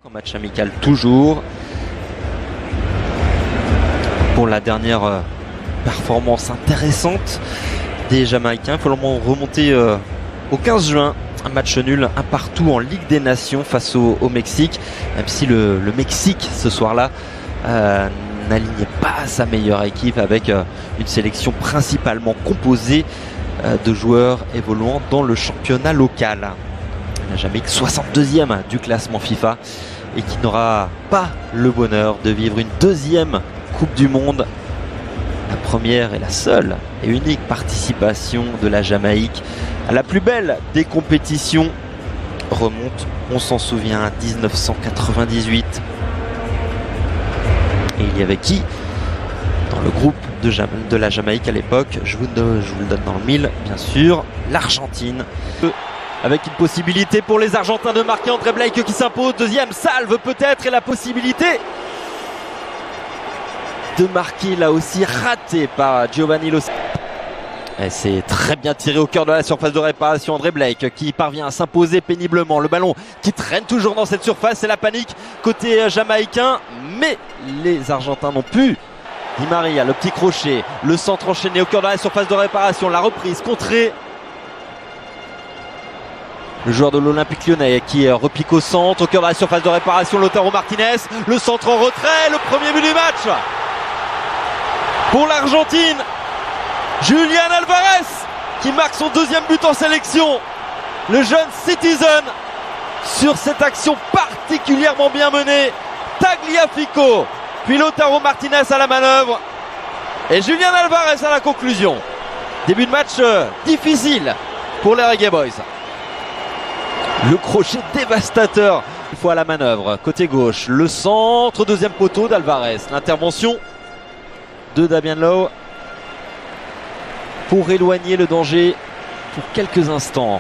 En match amical toujours. Pour la dernière performance intéressante des Jamaïcains, il faut remonter au 15 juin. Un match nul, un partout en Ligue des Nations face au Mexique. Même si le Mexique ce soir-là n'alignait pas sa meilleure équipe avec une sélection principalement composée de joueurs évoluant dans le championnat local. La Jamaïque 62e du classement FIFA et qui n'aura pas le bonheur de vivre une deuxième Coupe du Monde. La première et la seule et unique participation de la Jamaïque à la plus belle des compétitions remonte, on s'en souvient, à 1998. Et il y avait qui dans le groupe de la Jamaïque à l'époque? Je vous le donne dans le mille, bien sûr, l'Argentine. Avec une possibilité pour les Argentins de marquer, André Blake qui s'impose, deuxième salve peut-être, et la possibilité de marquer là aussi raté par Giovanni Lo. C'est très bien tiré au cœur de la surface de réparation. André Blake qui parvient à s'imposer péniblement. Le ballon qui traîne toujours dans cette surface, c'est la panique côté jamaïcain, mais les Argentins n'ont pu. Di Maria, le petit crochet, le centre enchaîné au cœur de la surface de réparation, la reprise contrée. Le joueur de l'Olympique Lyonnais qui repique au centre, au cœur de la surface de réparation, Lautaro Martinez, le centre en retrait, le premier but du match pour l'Argentine. Julián Álvarez qui marque son deuxième but en sélection. Le jeune Citizen sur cette action particulièrement bien menée. Tagliafico, puis Lautaro Martinez à la manœuvre et Julián Álvarez à la conclusion. Début de match difficile pour les Reggae Boys. Le crochet dévastateur, une fois à la manœuvre, côté gauche, le centre, deuxième poteau d'Alvarez. L'intervention de Damian Lowe pour éloigner le danger pour quelques instants.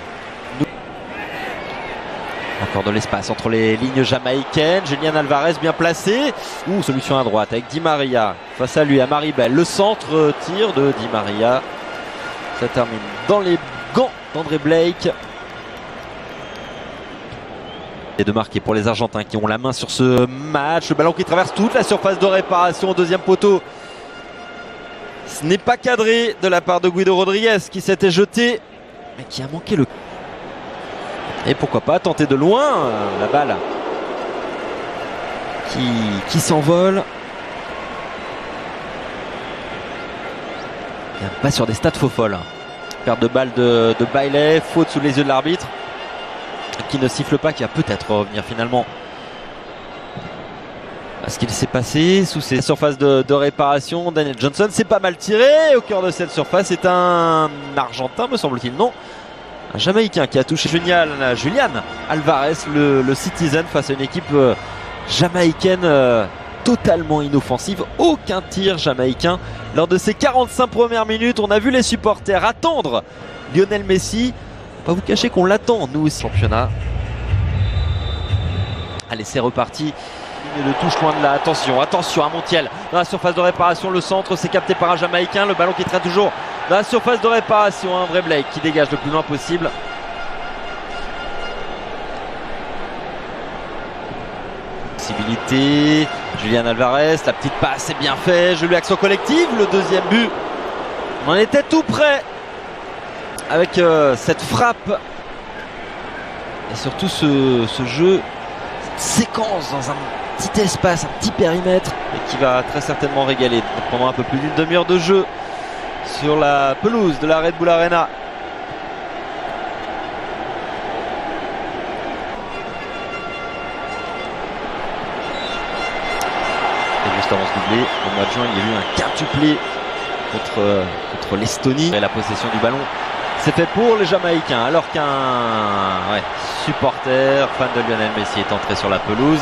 Encore de l'espace entre les lignes jamaïcaines. Julián Álvarez bien placé. Solution à droite avec Di Maria. Face à lui, à Maribel. Le centre tir de Di Maria. Ça termine dans les gants d'André Blake. Et de marquer pour les Argentins qui ont la main sur ce match. Le ballon qui traverse toute la surface de réparation au deuxième poteau. Ce n'est pas cadré de la part de Guido Rodriguez qui s'était jeté mais qui a manqué le... Et pourquoi pas tenter de loin la balle qui s'envole. Pas sur des stats faux folles. Perte de balle de Bailey, faute sous les yeux de l'arbitre qui ne siffle pas, qui va peut-être revenir finalement à ce qu'il s'est passé sous ces surfaces de réparation. Daniel Johnson, c'est pas mal tiré au cœur de cette surface. C'est un Argentin, me semble-t-il, non, un Jamaïcain qui a touché Julián Álvarez, le Citizen, face à une équipe jamaïcaine totalement inoffensive. Aucun tir jamaïcain lors de ces 45 premières minutes. On a vu les supporters attendre Lionel Messi. Pas vous cacher qu'on l'attend, nous aussi, championnat. Allez, c'est reparti. Ligne de touche loin de là. Attention à Montiel. Dans la surface de réparation, le centre, c'est capté par un Jamaïcain. Le ballon qui traîne toujours dans la surface de réparation. André Blake qui dégage le plus loin possible. Possibilité. Julián Álvarez, la petite passe, c'est bien fait. Je lui action collective. Le deuxième but. On en était tout près. Avec cette frappe et surtout ce jeu, cette séquence dans un petit espace, un petit périmètre et qui va très certainement régaler pendant un peu plus d'une demi-heure de jeu sur la pelouse de la Red Bull Arena. Et juste avant ce doublé, au mois de juin, il y a eu un quintuplé contre l'Estonie et la possession du ballon. C'est fait pour les Jamaïcains alors qu'un supporter, fan de Lionel Messi, est entré sur la pelouse.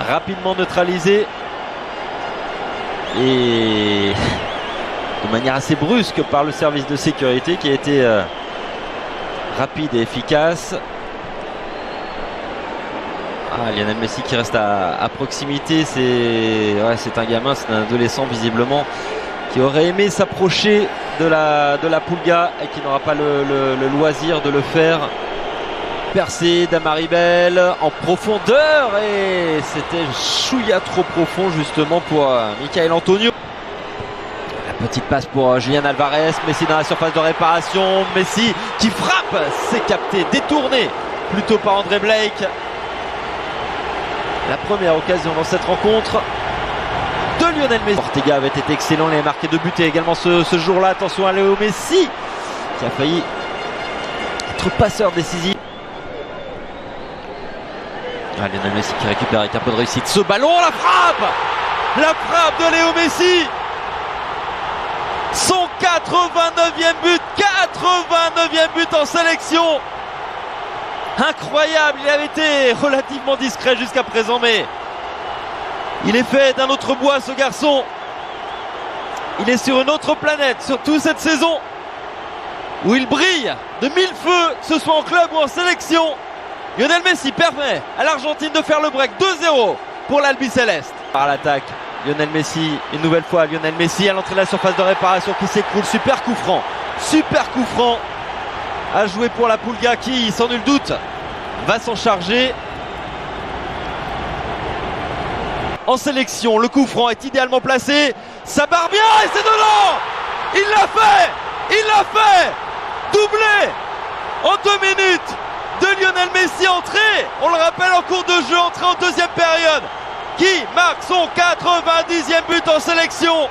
Rapidement neutralisé. Et de manière assez brusque par le service de sécurité qui a été rapide et efficace. Lionel Messi qui reste à proximité. C'est un gamin, c'est un adolescent visiblement qui aurait aimé s'approcher de la Pulga et qui n'aura pas le loisir de le faire Percé d'Amaribel en profondeur et c'était chouïa trop profond justement pour Michael Antonio. La petite passe pour Julian Alvarez, Messi dans la surface de réparation, Messi qui frappe, c'est capté, détourné plutôt par André Blake. La première occasion dans cette rencontre de Lionel Messi. Ortega avait été excellent, il avait marqué 2 buts et également ce jour-là, attention à Léo Messi qui a failli être passeur décisif. Lionel Messi qui récupère avec un peu de réussite ce ballon, la frappe de Léo Messi, son 89e but, 89e but en sélection, incroyable. Il avait été relativement discret jusqu'à présent, mais il est fait d'un autre bois ce garçon, il est sur une autre planète, surtout cette saison où il brille de mille feux, que ce soit en club ou en sélection. Lionel Messi permet à l'Argentine de faire le break. 2-0 pour l'Albi Céleste. Par l'attaque, Lionel Messi, une nouvelle fois Lionel Messi à l'entrée de la surface de réparation qui s'écroule. Super coup franc à jouer pour la Pulga qui, sans nul doute, va s'en charger. En sélection, le coup franc est idéalement placé, ça barre bien et c'est dedans. Il l'a fait, doublé en 2 minutes de Lionel Messi, entré, on le rappelle, en cours de jeu, entré en deuxième période, qui marque son 90e but en sélection.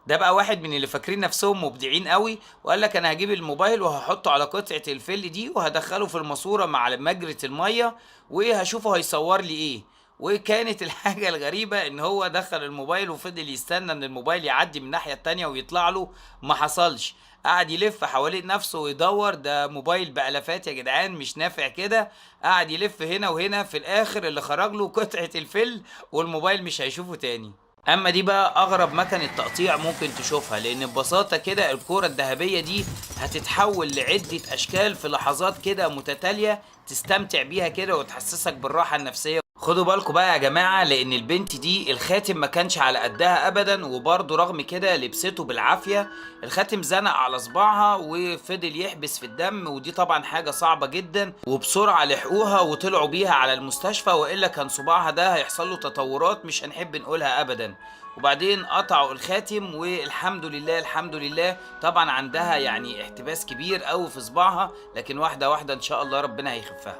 ده بقى واحد من اللي فاكرين نفسهم مبدعين قوي وقال لك انا هجيب الموبايل وهحطه على قطعة الفل دي وهدخله في الماسورة مع مجرة المية وهشوفه هيصور لي ايه. وكانت الحاجة الغريبة ان هو دخل الموبايل وفضل يستنى ان الموبايل يعدي من الناحية التانية ويطلع له، ما حصلش. قعد يلف حوالين نفسه ويدور، ده موبايل بألافات يا جدعان مش نافع كده. قعد يلف هنا وهنا، في الاخر اللي خرج له قطعة الفل والموبايل مش هيشوفه تاني. اما دي بقى اغرب مكنة تقطيع ممكن تشوفها، لان ببساطة كده الكرة الذهبية دي هتتحول لعدة اشكال في لحظات كده متتالية تستمتع بيها كده وتحسسك بالراحة النفسية. خدوا بالكم بقى يا جماعة، لان البنت دي الخاتم ما كانش على قدها ابدا، وبرضه رغم كده لبسته بالعافية. الخاتم زنق على صباعها وفضل يحبس في الدم، ودي طبعا حاجة صعبة جدا، وبسرعة لحقوها وطلعوا بيها على المستشفى، والا كان صباعها ده هيحصل له تطورات مش هنحب نقولها ابدا. وبعدين قطعوا الخاتم والحمد لله الحمد لله. طبعا عندها يعني احتباس كبير قوي في صباعها، لكن واحدة واحدة ان شاء الله ربنا هيخفها.